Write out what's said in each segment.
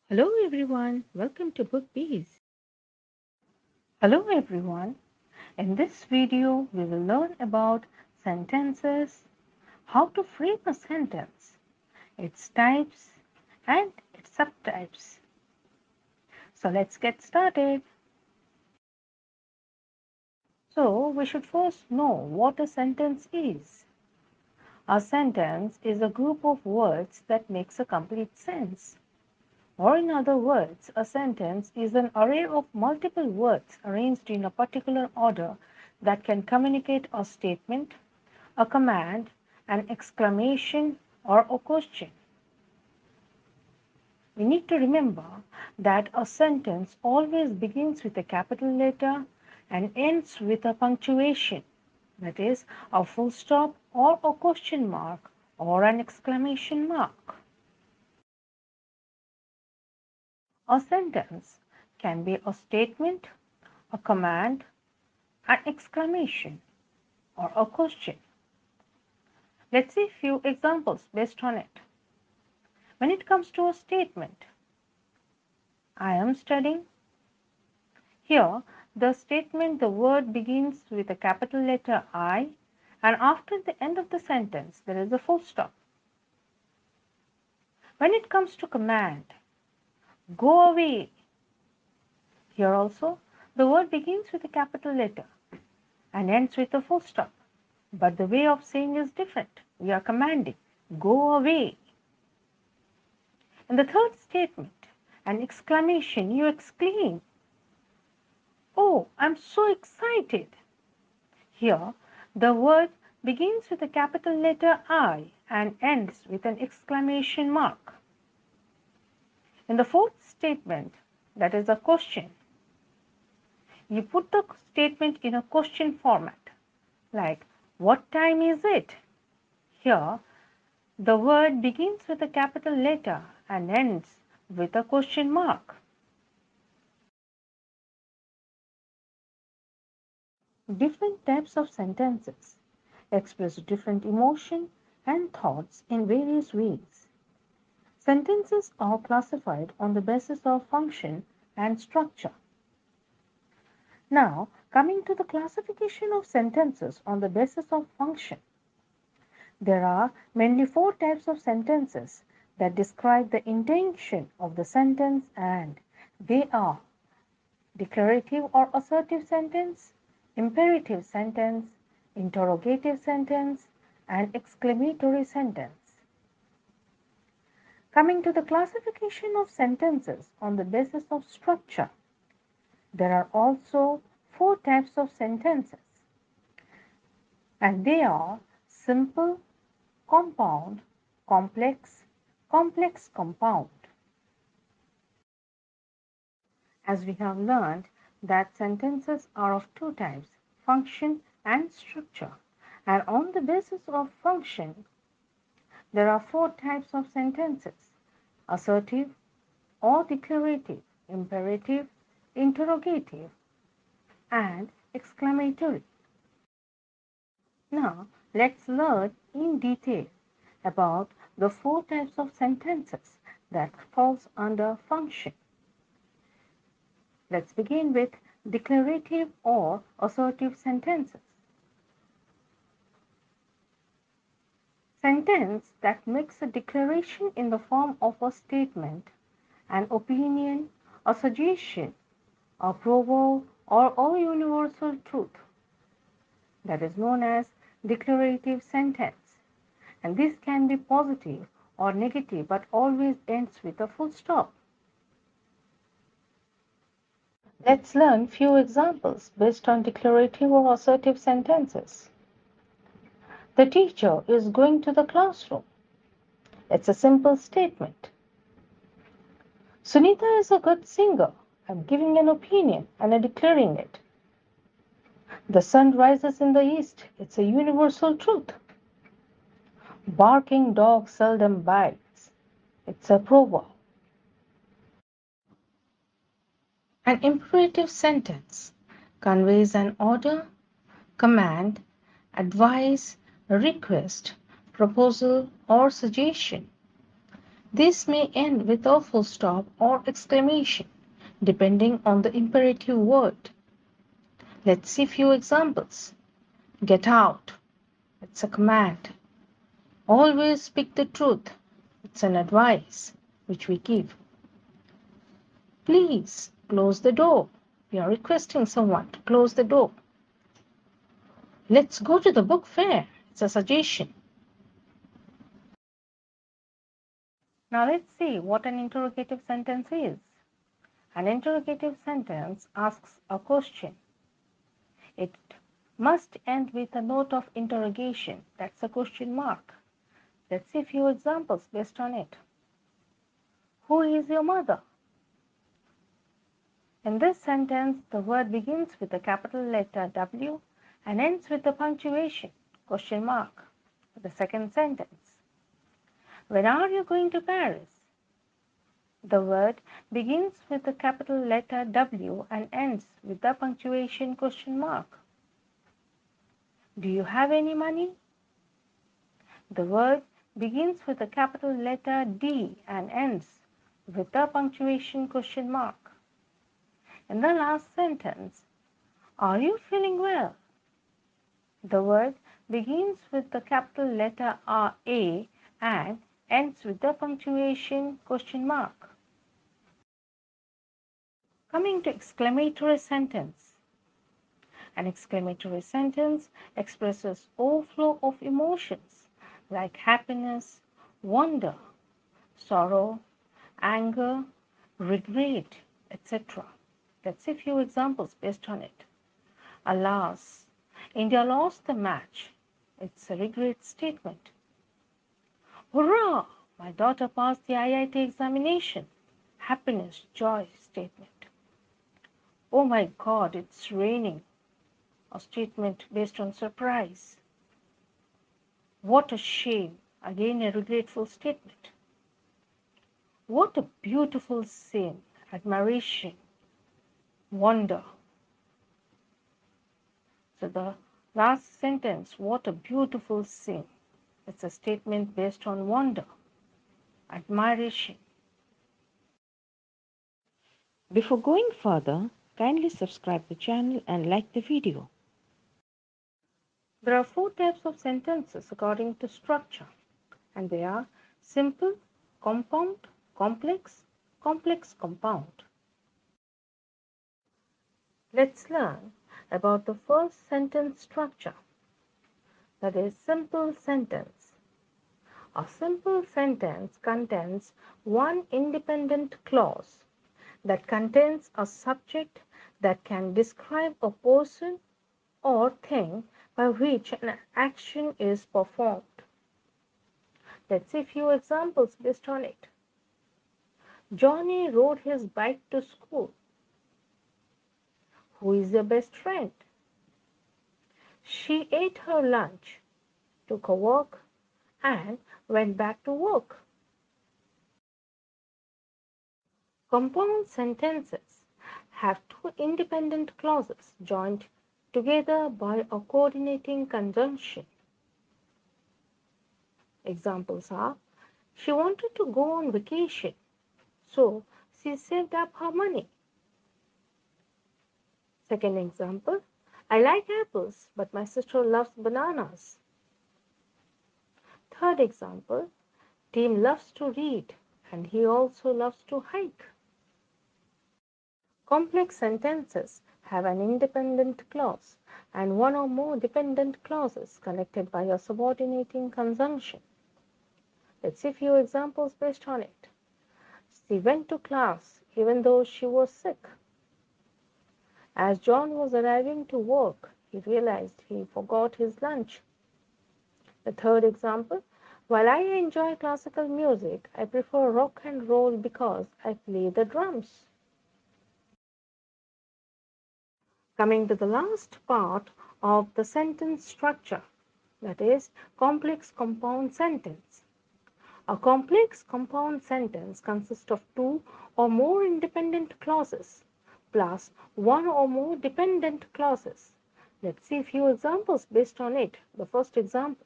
Hello everyone, welcome to Book Bees. Hello everyone. In this video, we will learn about sentences, how to frame a sentence, its types and its subtypes. So let's get started. So we should first know what a sentence is. A sentence is a group of words that makes a complete sense. Or in other words, a sentence is an array of multiple words arranged in a particular order that can communicate a statement, a command, an exclamation, or a question. We need to remember that a sentence always begins with a capital letter and ends with a punctuation, that is, a full stop or a question mark or an exclamation mark. A sentence can be a statement, a command, an exclamation, or a question. Let's see a few examples based on it. When it comes to a statement, I am studying. Here, the statement, the word begins with a capital letter I, and after the end of the sentence, there is a full stop. When it comes to command, go away. Here also, the word begins with a capital letter and ends with a full stop. But the way of saying is different. We are commanding, go away. In the third statement, an exclamation, you exclaim, oh, I'm so excited. Here, the word begins with a capital letter I and ends with an exclamation mark. In the fourth statement, that is a question, you put the statement in a question format, like, what time is it? Here, the word begins with a capital letter and ends with a question mark. Different types of sentences express different emotion and thoughts in various ways. Sentences are classified on the basis of function and structure. Now, coming to the classification of sentences on the basis of function, there are mainly four types of sentences that describe the intention of the sentence, and they are declarative or assertive sentence, imperative sentence, interrogative sentence, and exclamatory sentence. Coming to the classification of sentences on the basis of structure, there are also four types of sentences, and they are simple, compound, complex, complex compound. As we have learned that sentences are of two types, function and structure. And on the basis of function, there are four types of sentences: assertive or declarative, imperative, interrogative, and exclamatory. Now, let's learn in detail about the four types of sentences that falls under function. Let's begin with declarative or assertive sentences. Sentence that makes a declaration in the form of a statement, an opinion, a suggestion, a proverb, or a universal truth. That is known as declarative sentence. And this can be positive or negative but always ends with a full stop. Let's learn few examples based on declarative or assertive sentences. The teacher is going to the classroom. It's a simple statement. Sunita is a good singer. I'm giving an opinion and I'm declaring it. The sun rises in the east. It's a universal truth. Barking dog seldom bites. It's a proverb. An imperative sentence conveys an order, command, advice, request, proposal, or suggestion. This may end with a full stop or exclamation, depending on the imperative word. Let's see few examples. Get out. It's a command. Always speak the truth. It's an advice which we give. Please close the door. We are requesting someone to close the door. Let's go to the book fair. It's a suggestion. Now let's see what an interrogative sentence is. An interrogative sentence asks a question. It must end with a note of interrogation. That's a question mark. Let's see a few examples based on it. Who is your mother? In this sentence, the word begins with a capital letter W and ends with a punctuation, question mark. The second sentence. When are you going to Paris? The word begins with a capital letter W and ends with the punctuation, question mark. Do you have any money? The word begins with a capital letter D and ends with the punctuation, question mark. In the last sentence, are you feeling well? The word begins with the capital letter A and ends with the punctuation, question mark. Coming to exclamatory sentence. An exclamatory sentence expresses overflow of emotions like happiness, wonder, sorrow, anger, regret, etc. Let's see a few examples based on it. Alas, India lost the match. It's a regret statement. Hurrah! My daughter passed the IIT examination. Happiness, joy statement. Oh my God, it's raining. A statement based on surprise. What a shame. Again, a regretful statement. What a beautiful scene. Admiration, wonder. So the last sentence, what a beautiful scene. It's a statement based on wonder, admiration. Before going further, kindly subscribe the channel and like the video. There are 4 types of sentences according to structure, and they are simple, compound, complex, complex compound. Let's learn about the first sentence structure, that is simple sentence. A simple sentence contains one independent clause that contains a subject that can describe a person or thing by which an action is performed. Let's see a few examples based on it. Johnny rode his bike to school. Who is your best friend? She ate her lunch, took a walk, and went back to work. Compound sentences have 2 independent clauses joined together by a coordinating conjunction. Examples are, she wanted to go on vacation, so she saved up her money. Second example, I like apples, but my sister loves bananas. Third example, Tim loves to read, and he also loves to hike. Complex sentences have an independent clause and one or more dependent clauses connected by a subordinating conjunction. Let's see a few examples based on it. She went to class even though she was sick. As John was arriving to work, he realized he forgot his lunch. The third example, while I enjoy classical music, I prefer rock and roll because I play the drums. Coming to the last part of the sentence structure, that is complex compound sentence. A complex compound sentence consists of 2 or more independent clauses plus 1 or more dependent clauses. Let's see a few examples based on it. The first example.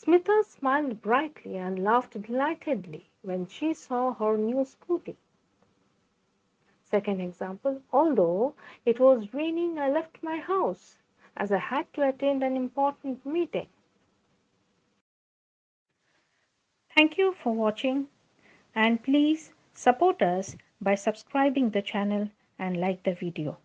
Smita smiled brightly and laughed delightedly when she saw her new scooty. Second example, although it was raining, I left my house as I had to attend an important meeting. Thank you for watching, and please support us by subscribing the channel and like the video.